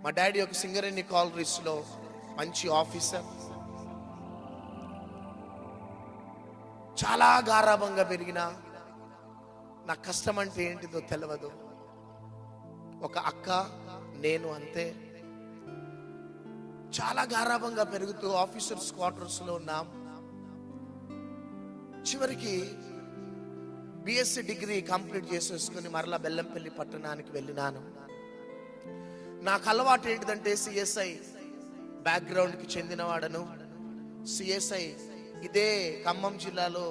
మా డాడీ ఒక సింగరేణి కాలరీస్లో మంచి ఆఫీసర్. చాలా గారాబంగా పెరిగిన, నా కష్టం అంటే ఏంటిదో తెలియదు. ఒక అక్క, నేను అంతే. చాలా గారాబంగా పెరుగుతూ ఆఫీసర్స్ క్వార్టర్స్లో ఉన్నాం. చివరికి బిఎస్సి డిగ్రీ కంప్లీట్ చేసేసుకుని మరలా బెల్లంపల్లి పట్టణానికి వెళ్ళినాను. నాకు అలవాటు ఏంటిదంటే సిఎస్ఐ బ్యాక్గ్రౌండ్కి చెందినవాడను. సిఎస్ఐ ఇదే ఖమ్మం జిల్లాలో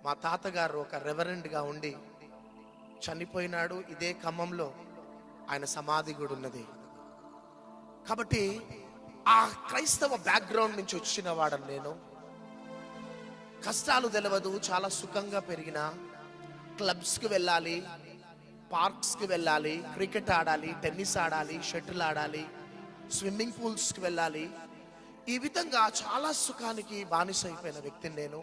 మా తాతగారు ఒక రెవరెండ్గా ఉండి చనిపోయినాడు. ఇదే ఖమ్మంలో ఆయన సమాధి కూడా ఉన్నది. కాబట్టి ఆ క్రైస్తవ బ్యాక్గ్రౌండ్ నుంచి వచ్చిన వాడను నేను. కష్టాలు తెలియదు, చాలా సుఖంగా పెరిగిన. క్లబ్స్కి వెళ్ళాలి, పార్క్స్కి వెళ్ళాలి, క్రికెట్ ఆడాలి, టెన్నిస్ ఆడాలి, షటిల్ ఆడాలి, స్విమ్మింగ్ పూల్స్కి వెళ్ళాలి. ఈ విధంగా చాలా సుఖానికి బానిస అయిపోయిన వ్యక్తిని నేను.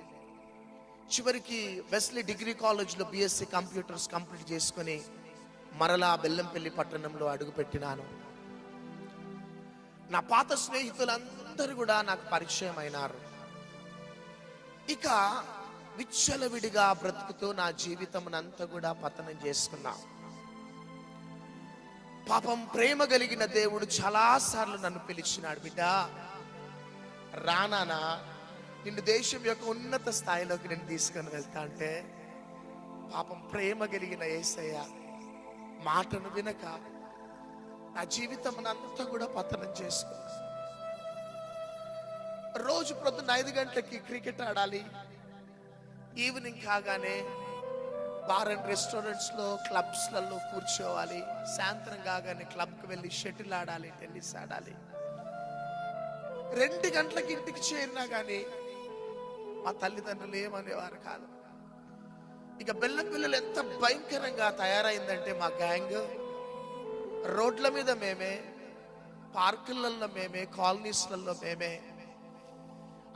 చివరికి వెస్లీ డిగ్రీ కాలేజ్లో బిఎస్సి కంప్యూటర్స్ కంప్లీట్ చేసుకుని మరలా బెల్లంపల్లి పట్టణంలో అడుగుపెట్టినాను. నా పాత స్నేహితులందరూ కూడా నాకు పరిచయం అయినారు. ఇక విచ్చలవిడిగా బ్రతుకుతూ నా జీవితమునంతా కూడా పతనం చేసుకున్నా. పాపం ప్రేమ కలిగిన దేవుడు చాలాసార్లు నన్ను పిలిచినాడు, బిడ్డ రానా, నిన్ను దేశం యొక్క ఉన్నత స్థాయిలోకి నేను తీసుకొని వెళ్తా అంటే, పాపం ప్రేమ కలిగిన యేసయ్య మాటను వినక నా జీవితమునంతా కూడా పతనం చేసుకున్నా. రోజు ప్రొద్దున 5 గంటలకి క్రికెట్ ఆడాలి, ఈవినింగ్ కాగానే బార్ అండ్ రెస్టారెంట్స్లో క్లబ్స్లలో కూర్చోవాలి, సాయంత్రం కాగానే క్లబ్కి వెళ్ళి షటిల్ ఆడాలి, టెన్నిస్ ఆడాలి. 2 గంటలకి ఇంటికి చేరినా కానీ మా తల్లిదండ్రులు ఏమనేవారు కాదు. ఇక బెల్లంపల్లిలో ఎంత భయంకరంగా తయారైందంటే మా గ్యాంగ్, రోడ్ల మీద మేమే, పార్కులలో మేమే, కాలనీస్లలో మేమే.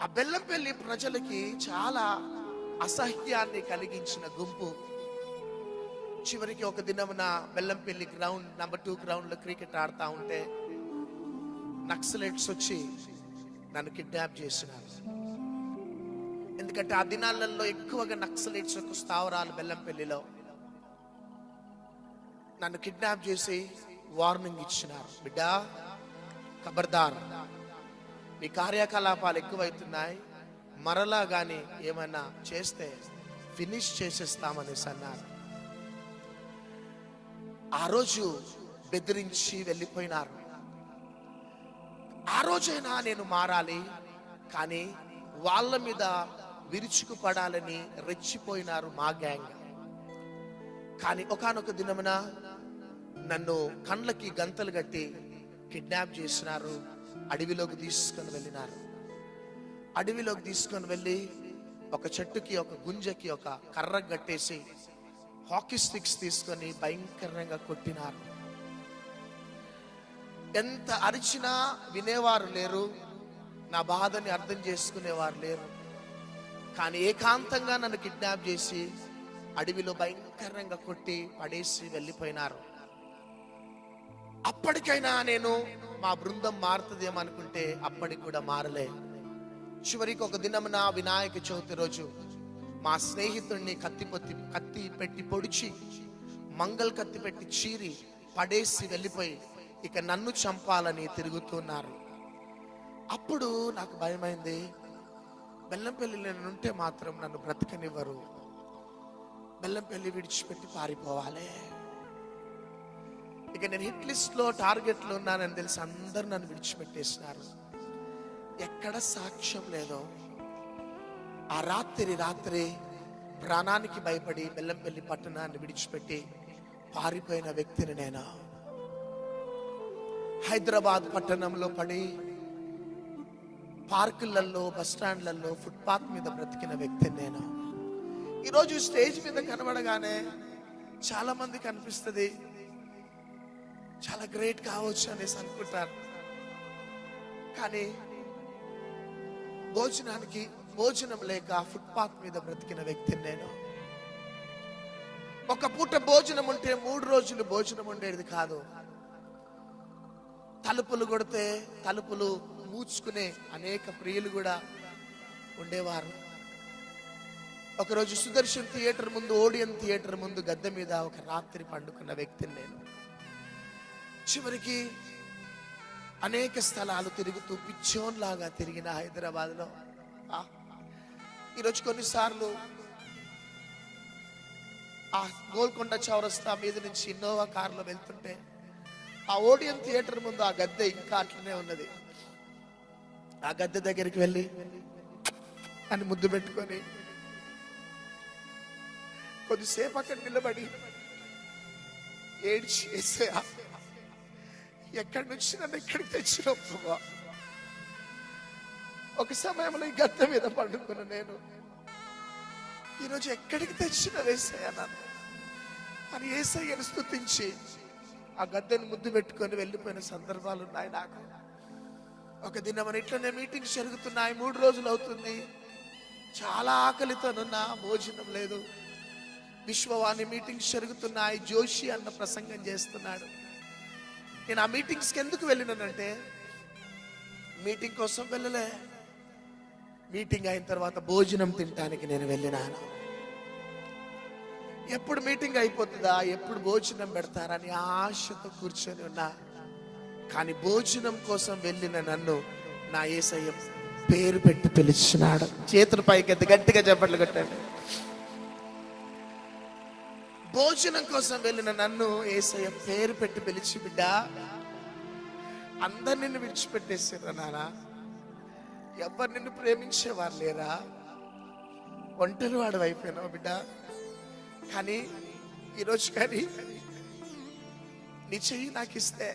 ఆ బెల్లంపల్లి ప్రజలకి చాలా అసహ్యాన్ని కలిగించిన గుంపు. చివరికి ఒక దినమున బెల్లంపల్లి గ్రౌండ్ నెంబర్ 2 గ్రౌండ్లో క్రికెట్ ఆడుతూ ఉంటే నక్సలైట్స్ వచ్చి నన్ను కిడ్నాప్ చేసినారు. ఎందుకంటే ఆ దినాలలో ఎక్కువగా నక్సలైట్స్ యొక్క స్థావరాలు బెల్లంపల్లిలో. నన్ను కిడ్నాప్ చేసి వార్నింగ్ ఇచ్చినారు, బిడ్డ ఖబర్దార్, మీ కార్యకలాపాలు ఎక్కువైతున్నాయి, మరలా కానీ ఏమైనా చేస్తే ఫినిష్ చేసేస్తామనేసి అన్నారు. ఆ రోజు బెదిరించి వెళ్ళిపోయినారు. ఆ రోజైనా నేను మారాలి, కానీ వాళ్ళ మీద విరుచుకుపడాలని రెచ్చిపోయినారు మా గ్యాంగ్. కానీ ఒకానొక దినమున నన్ను కండ్లకి గంతలు కట్టి కిడ్నాప్ చేసినారు. అడవిలోకి తీసుకొని వెళ్ళినారు. అడవిలోకి తీసుకొని వెళ్ళి ఒక చెట్టుకి, ఒక గుంజకి ఒక కర్ర కట్టేసి హాకీ స్టిక్స్ తీసుకొని భయంకరంగా కొట్టినారు. ఎంత అరిచినా వినేవారు లేరు, నా బాధని అర్థం చేసుకునేవారు లేరు. కానీ ఏకాంతంగా నన్ను కిడ్నాప్ చేసి అడవిలో భయంకరంగా కొట్టి పడేసి వెళ్ళిపోయినారు. అప్పటికైనా నేను మా బృందం మారుతుందేమో అనుకుంటే అప్పటికి కూడా మారలే. చివరికి ఒక దినమున వినాయక చవితి రోజు మా స్నేహితుడిని కత్తి పెట్టి పొడిచి, మంగళ కత్తి పెట్టి చీరి పడేసి వెళ్ళిపోయి ఇక నన్ను చంపాలని తిరుగుతున్నారు. అప్పుడు నాకు భయమైంది, బెల్లంపల్లి నేనుంటే మాత్రం నన్ను బ్రతకనివ్వరు, బెల్లంపల్లి విడిచిపెట్టి పారిపోవాలి. ఇక నేను హిట్ లిస్ట్లో టార్గెట్లో ఉన్నానని తెలిసి అందరు నన్ను విడిచిపెట్టేసినారు. ఎక్కడ సాక్ష్యం లేదో. ఆ రాత్రి ప్రాణానికి భయపడి బెల్లంపల్లి పట్టణాన్ని విడిచిపెట్టి పారిపోయిన వ్యక్తిని నేను. హైదరాబాద్ పట్టణంలో పడి పార్కులలో, బస్టాండ్లలో, ఫుట్పాత్ మీద బ్రతికిన వ్యక్తిని నేను. ఈరోజు స్టేజ్ మీద కనబడగానే చాలా మంది కనిపిస్తుంది, చాలా గ్రేట్ కావచ్చు అనేసి అనుకుంటారు. కానీ భోజనం లేక ఫుట్పాత్ మీద బ్రతికిన వ్యక్తిని నేను. ఒక పూట భోజనం ఉంటే 3 రోజులు భోజనం ఉండేది కాదు. తలుపులు కొడితే తలుపులు మూచుకునే అనేక ప్రియులు కూడా ఉండేవారు. ఒకరోజు సుదర్శన్ థియేటర్ ముందు, ఓడియన్ థియేటర్ ముందు గద్దె మీద ఒక రాత్రి పండుకున్న వ్యక్తిని నేను. చివరికి అనేక స్థలాలు తిరుగుతూ పిచ్చోన్లాగా తిరిగిన హైదరాబాద్లో. ఈరోజు కొన్నిసార్లు ఆ గోల్కొండ చౌరస్తా మీద నుంచి ఇన్నోవా కారులో వెళ్తుంటే ఆ ఓడియన్ థియేటర్ ముందు ఆ గద్దె ఇంకా అట్లనే ఉన్నది. ఆ గద్దె దగ్గరికి వెళ్ళి అని ముద్దు పెట్టుకొని కొద్దిసేపు అక్కడ నిలబడి ఏడ్చి, యేసయ్యా ఎక్కడి నుంచి నన్ను ఎక్కడికి తెచ్చినావు ప్రభువా. ఒక సమయంలో ఈ గద్దె మీద పండుకున్న నేను ఈరోజు ఎక్కడికి తెచ్చిన యేసయ్యా నన్ను అని యేసయ్యను స్తుతించి ఆ గద్దెను ముద్దు పెట్టుకొని వెళ్ళిపోయిన సందర్భాలు ఉన్నాయి నాకు. ఒక దినం ఇట్లనే మీటింగ్స్ జరుగుతున్నాయి, 3 రోజులు అవుతుంది. చాలా ఆకలితోనున్నా, భోజనం లేదు. విశ్వవాణి మీటింగ్స్ జరుగుతున్నాయి, జోషి అన్న ప్రసంగం చేస్తున్నాడు. నేను ఆ మీటింగ్స్కి ఎందుకు వెళ్ళినానంటే మీటింగ్ కోసం వెళ్ళలే, మీటింగ్ అయిన తర్వాత భోజనం తినడానికి నేను వెళ్ళినాను. ఎప్పుడు మీటింగ్ అయిపోతుందా, ఎప్పుడు భోజనం పెడతారని ఆశతో కూర్చొని ఉన్నా. కానీ భోజనం కోసం వెళ్ళిన నన్ను నా యేసయ్య పేరు పెట్టి పిలిచినాడు. చేతుల పైకెత్తి గట్టిగా చప్పట్లు కొట్టండి. భోజనం కోసం వెళ్ళిన నన్ను యేసయ్య పేరు పెట్టి పిలిచి, బిడ్డ అందరు నిన్ను విడిచిపెట్టేసారా నానా, ఎవరు నిన్ను ప్రేమించేవారు లేరా, ఒంటరి వాడు అయిపోయినావు బిడ్డ. కానీ ఈరోజు కానీ నీ చెయ్యి నాకు ఇస్తే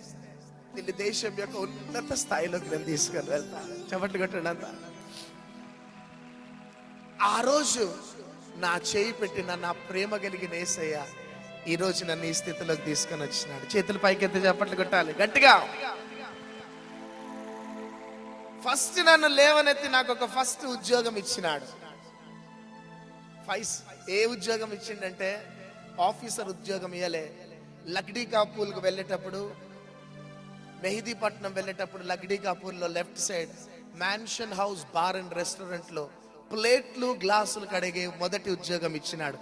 నిన్ను దేశం యొక్క ఉన్నత స్థాయిలోకి నేను తీసుకొని వెళ్తా. చప్పట్లు కొట్టండి అంతా. ఆ రోజు నా చేయి పెట్టిన నా ప్రేమ కలిగిన యేసయ్య ఈ రోజు నన్ను ఈ స్థితిలోకి తీసుకొని వచ్చినాడు. చేతుల పైకెత్తి చప్పట్లు కొట్టాలి గట్టిగా. ఫస్ట్ నన్ను లేవనెత్తి నాకు ఒక ఫస్ట్ ఉద్యోగం ఇచ్చినాడు. ఏ ఉద్యోగం ఇచ్చిండంటే ఆఫీసర్ ఉద్యోగం ఇయ్యలే. లక్డీ కాపూర్కి వెళ్ళేటప్పుడు, మెహదీపట్నం వెళ్ళేటప్పుడు లక్డీ కాపూర్లో left side mansion house bar and restaurant లో ప్లేట్లు గ్లాసులు కడిగే మొదటి ఉద్యోగం ఇచ్చినాడు.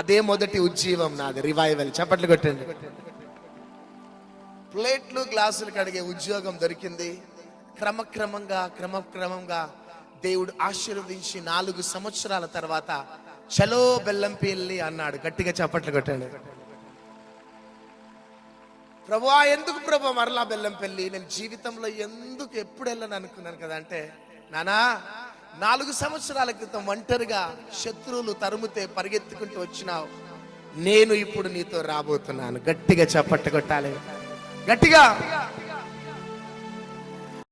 అదే మొదటి ఉజ్జీవం నాది, రివైవల్. చప్పట్లు కొట్టండి. ప్లేట్లు గ్లాసులు కడిగే ఉద్యోగం దొరికింది. క్రమక్రమంగా దేవుడు ఆశీర్వదించి 4 సంవత్సరాల తర్వాత చలో బెల్లంపల్లి అన్నాడు. గట్టిగా చప్పట్లు కొట్టండి. ప్రభువా ఎందుకు ప్రభు మరలా బెల్లంపల్లి? నేను జీవితంలో ఎందుకు ఎప్పుడు వెళ్ళను అనుకున్నాను కదా అంటే, నానా 4 సంవత్సరాల క్రితం ఒంటరిగా శత్రువులు తరుముతే పరిగెత్తుకుంటూ వచ్చినావు, నేను ఇప్పుడు నీతో రాబోతున్నాను. గట్టిగా చప్పట్లు కొట్టాలి గట్టిగా.